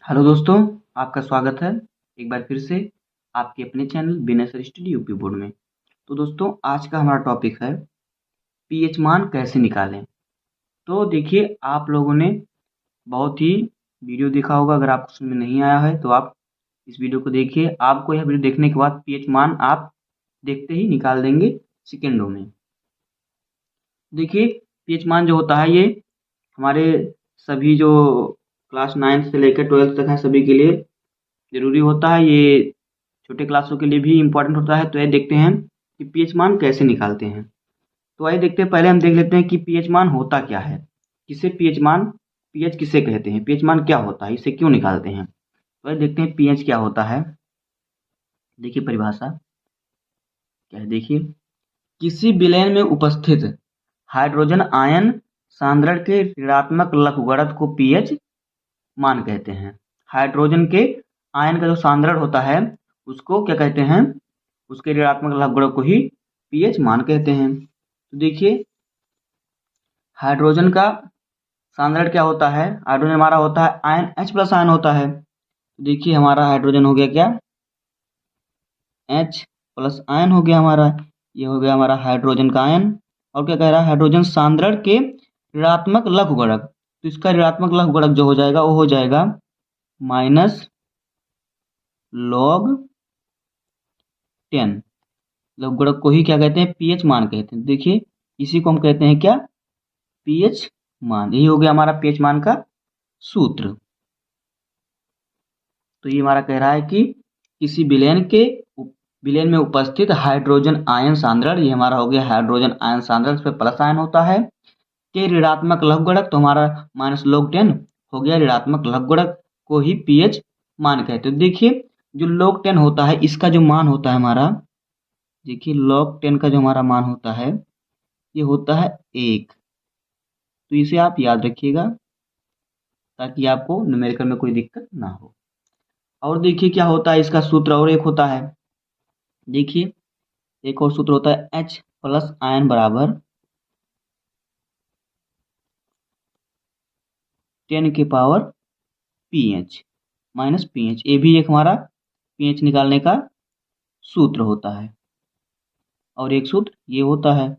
Hello दोस्तों, आपका स्वागत है एक बार फिर से आपके अपने channel Binesar study UP board में। तो दोस्तों, आज का हमारा टॉपिक है पीएच मान कैसे निकालें। तो देखिए, आप लोगों ने बहुत ही वीडियो देखा होगा। अगर आपको समझ में नहीं आया है तो आप इस वीडियो को देखिए। आपको यह वीडियो देखने के बाद पीएच मान आप देखते ही निकाल देंगे सेकेंडों में। देखिए, पीएच मान जो होता है ये हमारे सभी जो क्लास 9 से लेकर 12 तक हैं सभी के लिए ज़रूरी होता है। ये छोटे क्लासों के लिए भी इम्पोर्टेंट होता है। तो ये देखते हैं कि पीएच मान कैसे निकालते हैं। तो आइए देखते हैं, पहले हम देख लेते हैं कि पीएच मान होता क्या है, किसे पीएच किसे कहते हैं, पीएच मान क्या होता है, इसे क्यों निकालते हैं। तो आइए देखते हैं पीएच क्या होता है। देखिए परिभाषा क्या है, देखिए किसी विलयन में उपस्थित हाइड्रोजन आयन सांद्रण के ऋणात्मक लघुगणक को पीएच मान कहते हैं। हाइड्रोजन के आयन का जो सांद्रण होता है उसको क्या कहते हैं, उसके ऋणात्मक लघुगणक को ही पीएच मान कहते हैं। तो देखिए, हाइड्रोजन का सांद्रण क्या होता है, हाइड्रोजन हमारा होता है आयन H प्लस आयन होता है। तो देखिए हमारा हाइड्रोजन हो गया क्या, H प्लस आयन हो गया हमारा, ये हो गया हमारा हाइड्रोजन का आयन। और क्या कह रहा है, हाइड्रोजन सांद्रण के ऋणात्मक लघुगणक। तो इसका ऋणात्मक लघुगणक जो हो जाएगा वो हो जाएगा माइनस लॉग 10। लघुगणक को ही क्या कहते हैं, पीएच मान कहते हैं। देखिए इसी को हम कहते हैं क्या, पीएच मान। यही हो गया हमारा पीएच मान का सूत्र। तो ये हमारा कह रहा है कि किसी विलयन में उपस्थित हाइड्रोजन आयन सांद्रण, ये हमारा हो गया हाइड्रोजन आयन सांद्रण, इस पर प्लस आयन होता है, के ऋणात्मक लघुगणक, तो हमारा माइनस लॉग 10 हो गया ऋणात्मक लघुगणक को ही पीएच मान कहते हैं। देखिए जो log 10 होता है इसका जो मान होता है हमारा, देखिए log 10 का जो हमारा मान होता है ये होता है 1। तो इसे आप याद रखिएगा ताकि आपको न्यूमेरिकल में कोई दिक्कत ना हो। और देखिए क्या होता है इसका सूत्र, और एक होता है, देखिए एक और सूत्र होता है H प्लस आयन बराबर 10 के पावर PH माइनस PH। ये भी एक हमारा PH निकालने का सूत्र होता है। और एक सूत्र ये होता है,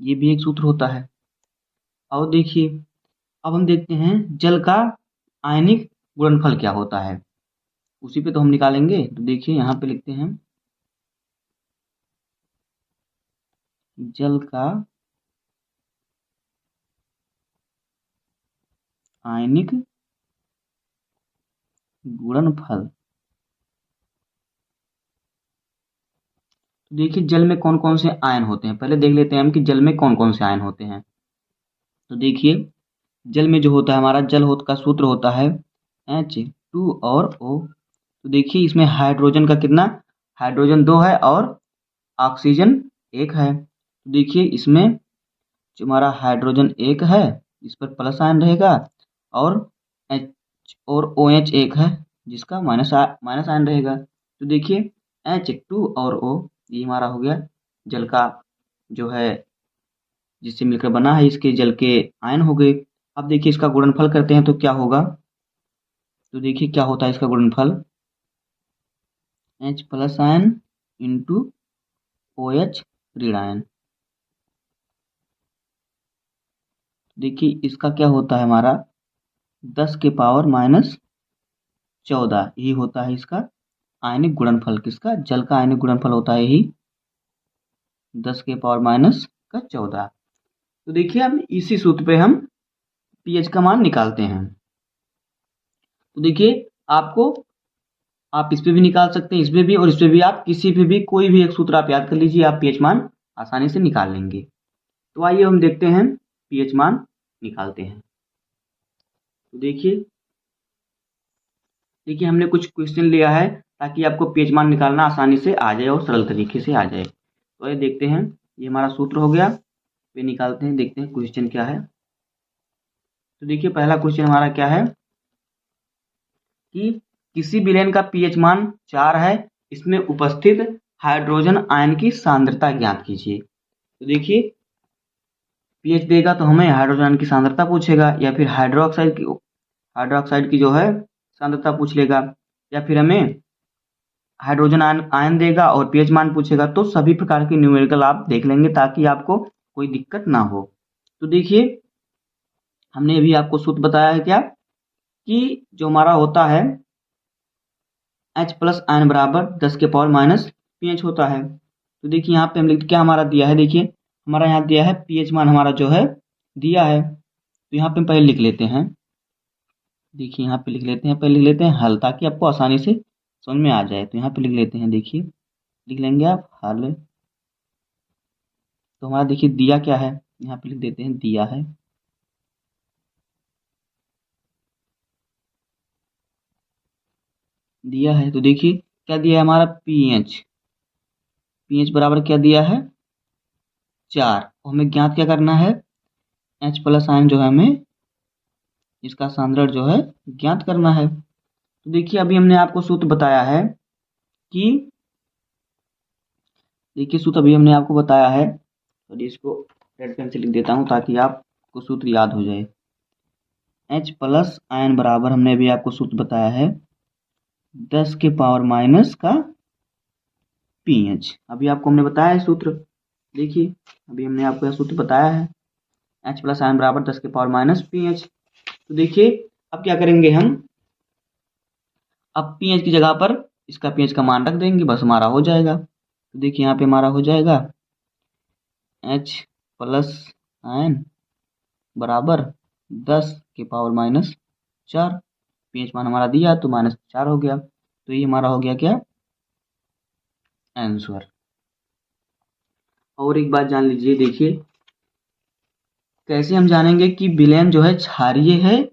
ये भी एक सूत्र होता है। और देखिए अब हम देखते हैं जल का आयनिक गुणनफल क्या होता है, उसी पे तो हम निकालेंगे। तो देखिए यहाँ पे लिखते हैं जल का आयनिक गुणनफल। तो देखिए जल में कौन कौन से आयन होते हैं, पहले देख लेते हैं हम कि जल में कौन कौन से आयन होते हैं। तो देखिए जल में जो होता है हमारा का सूत्र होता है H2 और O। तो देखिए इसमें हाइड्रोजन का कितना, हाइड्रोजन 2 है और ऑक्सीजन 1 है। तो देखिए इसमें जो हमारा हाइड्रोजन 1 है इस पर प्लस आयन रहेगा, और H और OH 1 है जिसका माइनस आयन रहेगा। तो देखिए H2 और O ये हमारा हो गया जल का जो है जिससे मिलकर बना है, इसके जल के आयन हो गए। अब देखिए इसका गुणनफल करते हैं तो क्या होगा। तो देखिए क्या होता है इसका गुणनफल, H plus ion into OH ऋण आयन। देखिए इसका क्या होता है हमारा 10 के पावर माइनस 14, यही होता है इसका आयनिक गुणनफल। किसका, जल का आयनिक गुणनफल होता है यही 10 के पावर माइनस का 14। तो देखिए अब इसी सूत्र पे हम पीएच का मान निकालते हैं। तो देखिए आप इस पे भी निकाल सकते हैं, इस पे भी और इस पे भी, आप किसी पे भी कोई भी एक सूत्र आप याद कर लीजिए, आप पीएच मान आसानी से निकाल लेंगे। तो आइए हम देखते हैं पीएच मान निकालते हैं। तो देखिए हमने कुछ क्वेश्चन लिया है ताकि आपको पीएच मान निकालना आसानी से आ जाए और सरल तरीके से आ जाए। तो ये देखते हैं, ये हमारा सूत्र हो गया, पे निकालते हैं, देखते हैं क्वेश्चन क्या है। तो देखिए पहला क्वेश्चन हमारा क्या है कि किसी विलयन का पीएच मान 4 है, इसमें उपस्थित हाइड्रोजन आयन की सांद्रता ज्ञात कीजिए। तो देखिए पीएच देगा तो हमें हाइड्रोजन आयन की सांद्रता पूछेगा, या फिर हाइड्रोक्साइड की जो है सांद्रता पूछ लेगा, या फिर हमें हाइड्रोजन आयन देगा और पीएच मान पूछेगा। तो सभी प्रकार के न्यूमेरिकल आप देख लेंगे ताकि आपको कोई दिक्कत ना हो। तो देखिए हमने अभी आपको सूत्र बताया है क्या, कि जो हमारा होता है H प्लस आयन बराबर 10 के पावर माइनस पीएच होता है। तो देखिए यहाँ पे हम लिखते क्या हमारा दिया है, देखिए हमारा यहाँ दिया है पीएच मान हमारा जो है दिया है। तो यहाँ पे हम पहले लिख लेते हैं, देखिए यहाँ पे लिख लेते हैं, पहले लिख लेते हैं हल, ताकि आपको आसानी से समझ में आ जाए। तो यहाँ पे लिख लेते हैं, देखिए लिख लेंगे आप हल। तो हमारा देखिए दिया क्या है, यहाँ पे लिख देते हैं दिया है, दिया है। तो देखिए क्या दिया है हमारा पीएच बराबर क्या दिया है 4। हमें ज्ञात क्या करना है, H प्लस आयन जो है हमें इसका सांद्रण जो है ज्ञात करना है। तो देखिए अभी हमने आपको सूत्र बताया है कि, देखिए सूत्र अभी हमने आपको बताया है, तो इसको रेड पेन से लिख देता हूँ ताकि आपको सूत्र याद हो जाए। H प्लस आयन बराबर हमने अभी आपको सूत्र बताया है 10 के पावर माइनस का पीएच। अभी आपको हमने बताया है सूत्र, देखिए अभी हमने आपको यह सूत्र बताया है H प्लस आयन बराबर 10 के पावर माइनस पीएच। तो देखिए अब क्या करेंगे हम, अब पीएच की जगह पर इसका पीएच का मान रख देंगे, बस हमारा हो जाएगा। तो देखिए यहाँ पे हमारा हो जाएगा H प्लस आयन बराबर 10 के पावर माइनस 4। पीएच मान हमारा दिया तो -4 हो गया। तो ये हमारा हो गया क्या आंसर। और एक बात जान लीजिए, देखिए कैसे हम जानेंगे कि विलयन जो है क्षारीय है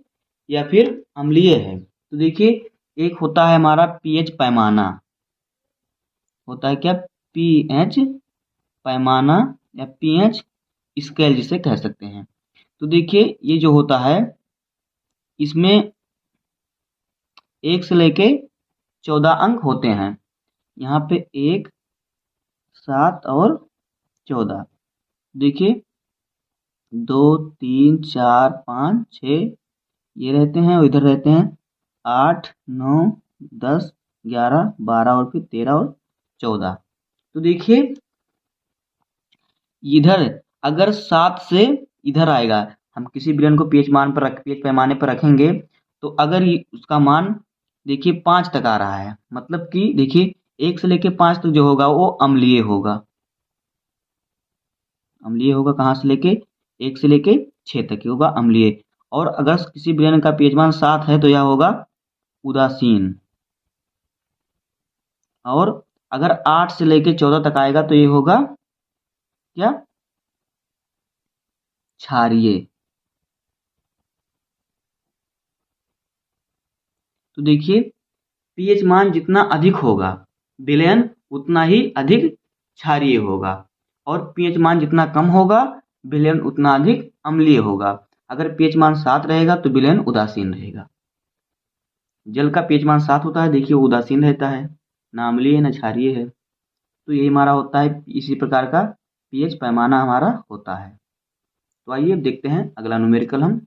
या फिर अम्लीय है। तो देखिए एक होता है हमारा पीएच पैमाना, होता है क्या पीएच पैमाना या पीएच स्केल जिसे कह सकते हैं। तो देखिए ये जो होता है इसमें 1 से लेके 14 अंक होते हैं। यहाँ पे 1, 7 और 14, देखिए 2, 3, 4, 5, 6 ये रहते हैं, और इधर रहते हैं 8, 9, 10, 11, 12 और फिर 13 और 14। तो देखिए इधर अगर 7 से इधर आएगा, हम किसी विलयन को पीएच पैमाने पर रखेंगे, तो अगर उसका मान देखिए 5 तक आ रहा है, मतलब कि देखिए 1 से लेके 5 तक जो होगा वो अम्लीय होगा। अम्लीय होगा कहाँ से लेके 1 से लेके 6 तक होगा अम्लीय। और अगर किसी विलयन का पीएच मान 7 है तो यह होगा उदासीन। और अगर 8 से लेके 14 तक आएगा तो ये होगा क्या क्षारीय। तो देखिए पीएच मान जितना अधिक होगा विलयन उतना ही अधिक क्षारीय होगा, और पीएच मान जितना कम होगा विलयन उतना अधिक अम्लीय होगा। अगर पीएच मान 7 रहेगा तो विलयन उदासीन रहेगा। जल का पीएच मान 7 होता है, देखिए वो उदासीन रहता है, ना अम्लीय है ना क्षारीय है। तो यही हमारा होता है, इसी प्रकार का पीएच पैमाना हमारा होता है। तो आइए अब देखते हैं अगला न्यूमेरिकल हम।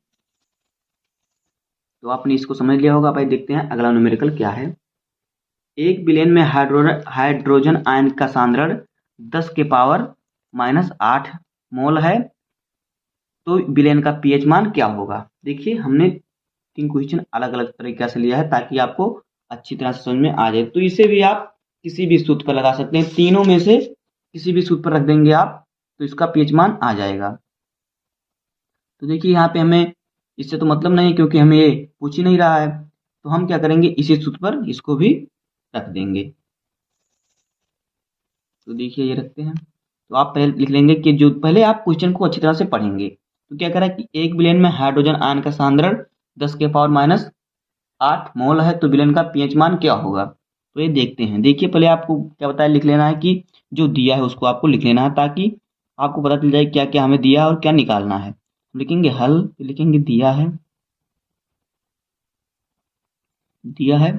तो आपने इसको समझ लिया होगा, भाई देखते हैं अगला न्यूमेरिकल क्या है। एक विलयन में हाइड्रोजन आयन का सांद्रण 10 के पावर -8 मोल है, तो विलयन का पीएच मान क्या होगा। देखिए हमने 3 क्वेश्चन अलग अलग तरीके से लिया है ताकि आपको अच्छी तरह से समझ में आ जाए। तो इसे भी आप किसी भी सूत्र पर लगा सकते हैं, तीनों में से किसी भी सूत्र पर रख देंगे आप तो इसका पीएच मान आ जाएगा। तो देखिए यहाँ पे हमें इससे तो मतलब नहीं, क्योंकि हमें ये पूछ ही नहीं रहा है, तो हम क्या करेंगे इसी सूत्र पर इसको भी रख देंगे। तो देखिए ये रखते हैं। तो आप पहले लिख लेंगे कि जो पहले आप क्वेश्चन को अच्छी तरह से पढ़ेंगे। तो क्या करा कि एक विलयन में हाइड्रोजन आयन का सांद्रण 10 के पावर -8 मोल है, तो विलयन का पीएच मान क्या होगा। तो ये देखते हैं। देखिए पहले आपको क्या बताया, लिख लेना है कि जो दिया है उसको आपको लिख लेना है, ताकि आपको पता चल जाए क्या क्या हमें दिया है और क्या निकालना है। लिखेंगे हल, लिखेंगे दिया है, दिया है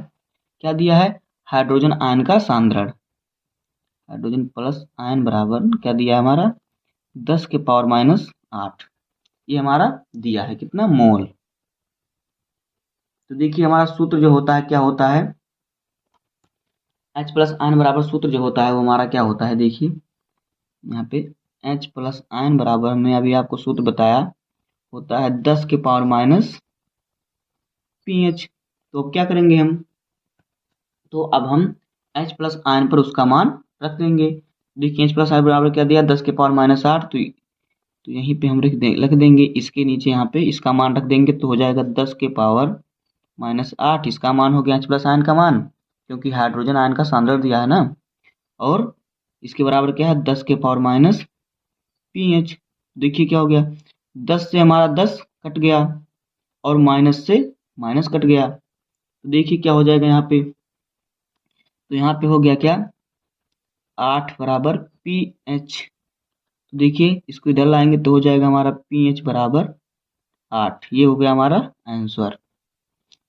क्या दिया है हाइड्रोजन आयन का सांद्रण, हाइड्रोजन प्लस आयन बराबर क्या दिया है हमारा 10 के पावर -8। ये हमारा दिया है कितना मोल। तो देखिए हमारा सूत्र जो होता है क्या होता है, H प्लस आयन बराबर सूत्र जो होता है वो हमारा क्या होता है, देखिए यहाँ पे H प्लस आयन बराबर हमने अभी आपको सूत्र बताया होता है 10 के पावर माइनस pH। तो अब क्या करेंगे हम, तो अब हम H प्लस आयन पर उसका मान रख देंगे। देखिए H प्लस आयन बराबर क्या दिया 10 के पावर माइनस 8, तो यहीं पे हम रख देंगे इसके नीचे यहाँ पे इसका मान रख देंगे तो हो जाएगा 10 के पावर माइनस 8। इसका मान हो गया H प्लस आयन का मान, क्योंकि हाइड्रोजन आयन का सांद्रक दिया है ना, और इसके बराबर क्या है 10 के पावर माइनस pH। देखिए क्या हो गया, 10 से हमारा 10 कट गया और माइनस से माइनस कट गया, तो देखिए क्या हो जाएगा यहाँ पे, तो यहाँ पे हो गया क्या 8 बराबर pH। तो देखिए इसको इधर लाएंगे तो हो जाएगा हमारा pH बराबर 8। ये हो गया हमारा आंसर।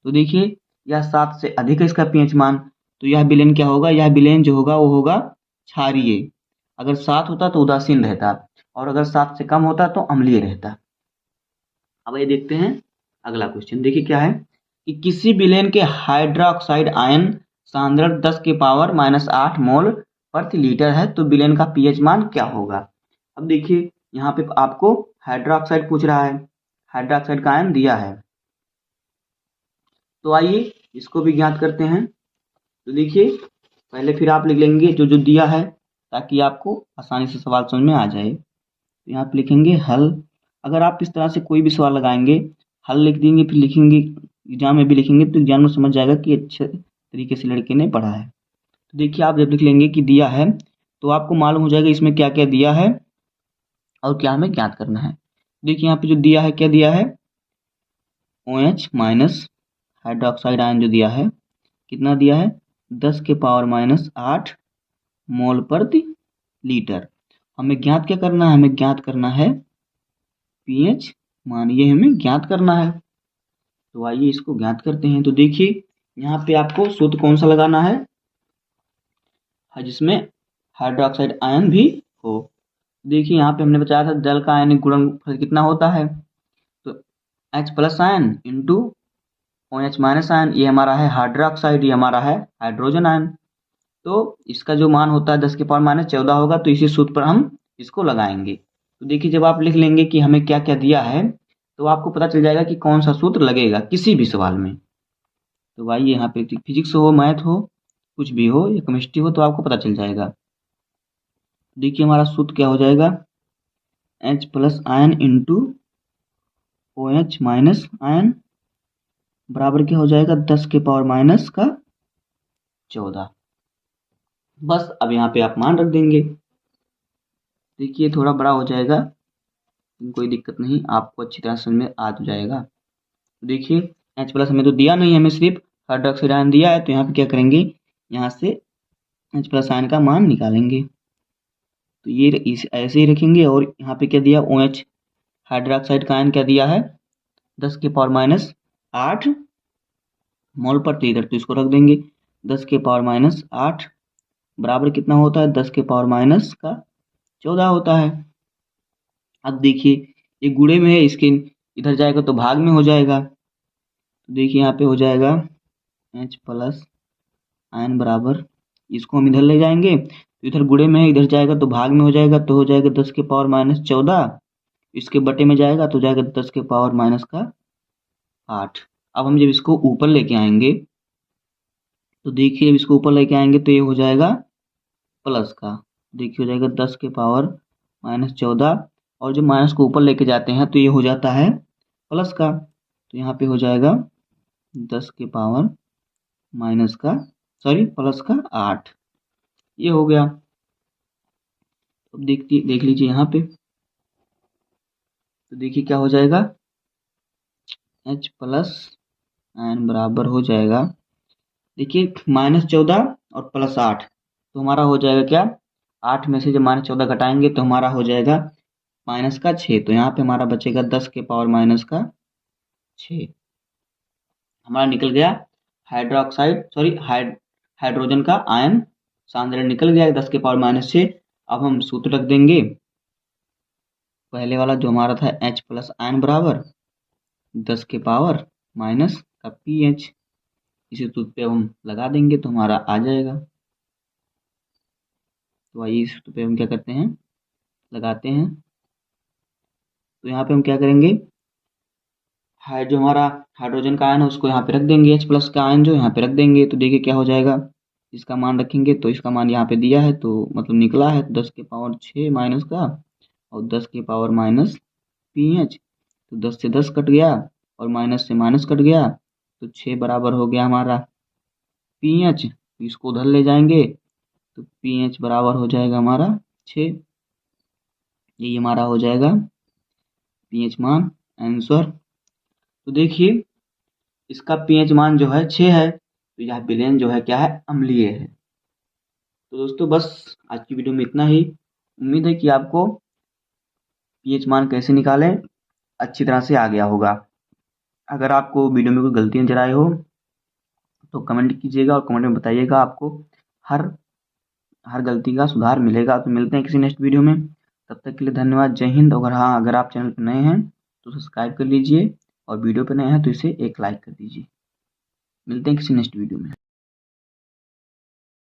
तो देखिए यह 7 से अधिक है इसका pH मान, तो यह विलेन क्या होगा, यह विलेन जो होगा वो होगा क्षारीय। अगर 7 होता तो उदासीन रहता, और अगर 7 से कम होता तो अम्लीय रहता। अब ये देखते हैं अगला क्वेश्चन, देखिए क्या है कि किसी विलेन के हाइड्रोक्साइड आयन सांद्रक 10 के पावर माइनस 8 मोल प्रति लीटर है, तो विलेन का pH मान क्या होगा। अब देखिए यहाँ पे आपको हाइड्रोक्साइड पूछ रहा है, हाइड्रोक्साइड का आयन दिया है, तो आइए इसको भी ज्ञात करते हैं। तो देखिए पहले फिर आप लिख लेंगे जो जो दिया है ताकि आपको आसानी से सवाल समझ में आ जाए। तो यहाँ पे लिखेंगे हल। अगर आप इस तरह से कोई भी सवाल लगाएंगे, हल लिख देंगे फिर लिखेंगे, एग्जाम में भी लिखेंगे तो एग्जाम में समझ जाएगा कि अच्छे तरीके से लड़के ने पढ़ा है। तो देखिए आप जब लिख लेंगे कि दिया है तो आपको मालूम हो जाएगा इसमें क्या क्या दिया है और क्या हमें ज्ञात करना है। देखिए यहाँ पे जो दिया है क्या दिया है, OH माइनस हाइड्रोक्साइड आयन जो दिया है कितना दिया है 10 के पावर माइनस 8 मोल प्रति लीटर। हमें ज्ञात क्या करना है, हमें ज्ञात करना है pH मान, ये हमें ज्ञात करना है। तो आइए इसको ज्ञात करते हैं। तो देखिए यहाँ पे आपको सूत्र कौन सा लगाना है, जिसमें हाइड्रोक्साइड आयन भी हो। देखिए यहाँ पे हमने बताया था जल का आयनिक गुणनफल कितना होता है, तो H plus ion into OH minus ion, ये हमारा है हाइड्रोक्साइड, ये हमारा है हाइड्रोजन आयन। तो इसका जो मान होता है 10 के पावर माइनस 14 होगा, तो इसी सूत्र पर हम इसको लगाएंगे। तो देखिए जब आप लिख लेंगे कि हमें क्या क्या दिया है तो आपको पता चल जाएगा कि कौन सा सूत्र लगेगा किसी भी सवाल में। तो आइए यहाँ पे फिजिक्स हो, मैथ हो, कुछ भी हो या केमिस्ट्री हो, तो आपको पता चल जाएगा। देखिए हमारा सूत्र क्या हो जाएगा, H plus ion into OH minus ion बराबर क्या हो जाएगा 10 के पावर माइनस का 14। बस अब यहाँ पे आप मान रख देंगे। देखिए थोड़ा बड़ा हो जाएगा, कोई दिक्कत नहीं, आपको अच्छी तरह समझ में आ जाएगा। देखिए H प्लस हमें तो दिया नहीं, हमें सिर्फ हाइड्रोक्साइड आयन दिया है, तो यहाँ पे क्या करेंगे, यहाँ से H प्लस आयन का मान निकालेंगे। तो ये ऐसे ही रखेंगे, और यहाँ पे क्या दिया OH हाइड्रोक्साइड का आयन क्या दिया है 10 के पावर माइनस 8 मोल प्रति लीटर, तो इसको रख देंगे 10 के पावर माइनस 8 बराबर कितना होता है 10 के पावर माइनस का 14 होता है। अब देखिए ये गुणे में है, इसके इधर जाएगा तो भाग में हो जाएगा। तो देखिए यहाँ पे हो जाएगा H प्लस आयन बराबर, इसको हम इधर ले जाएंगे तो इधर गुणे में है, इधर जाएगा तो भाग में हो जाएगा, तो हो जाएगा 10 के पावर माइनस 14, इसके बटे में जाएगा तो जाएगा 10 के पावर माइनस का 8। अब हम जब इसको ऊपर लेके आएंगे तो देखिए जब इसको ऊपर लेके आएंगे तो ये हो जाएगा प्लस का, देखिए हो जाएगा 10 के पावर माइनस 14, और जब माइनस को ऊपर लेके जाते हैं तो ये हो जाता है प्लस का, तो यहाँ पे हो जाएगा 10 के पावर माइनस का प्लस का 8, ये हो गया। अब देख लीजिए यहाँ पे, तो देखिए क्या हो जाएगा H प्लस आयन बराबर हो जाएगा, देखिए -14 और +8, तो हमारा हो जाएगा क्या 8 में से जब -14 घटाएंगे तो हमारा हो जाएगा -6, तो यहाँ पे हमारा बचेगा 10 के पावर माइनस का 6। हमारा निकल गया हाइड्रोजन का आयन सांद्रण निकल गया 10 के पावर -6। अब हम सूत्र रख देंगे, पहले वाला जो हमारा था H प्लस आयन बराबर 10 के पावर माइनस का pH, इसे सूत्र पे हम लगा देंगे तो हमारा आ जाएगा। तो आइए इस सूत्र पे हम क्या करते हैं, लगाते हैं। तो यहाँ पे हम क्या करेंगे, जो हमारा हाइड्रोजन का आयन है उसको यहाँ पे रख देंगे, H प्लस का आयन जो यहाँ पे रख देंगे। तो देखिए क्या हो जाएगा, इसका मान रखेंगे तो इसका मान यहाँ पे दिया है, तो मतलब निकला है 10 के पावर 6 माइनस का और 10 के पावर माइनस pH। तो 10 से 10 कट गया और माइनस से माइनस कट गया, तो 6 बराबर हो गया हमारा pH। तो इसको उधर ले जाएंगे तो pH बराबर हो जाएगा हमारा 6। यही हमारा हो जाएगा pH मान आंसर। तो देखिए इसका pH मान जो है 6 है, तो यह विलेन जो है क्या है, अम्लीय है। तो दोस्तों बस आज की वीडियो में इतना ही। उम्मीद है कि आपको pH मान कैसे निकालें अच्छी तरह से आ गया होगा। अगर आपको वीडियो में कोई गलती नजर आई हो तो कमेंट कीजिएगा और कमेंट में बताइएगा, आपको हर हर गलती का सुधार मिलेगा। तो मिलते हैं किसी नेक्स्ट वीडियो में, तब तक के लिए धन्यवाद, जय हिंद। अगर आप चैनल पर नए हैं तो सब्सक्राइब कर लीजिए और वीडियो पर नए हैं तो इसे एक लाइक कर दीजिए। मिलते हैं किसी नेक्स्ट वीडियो में।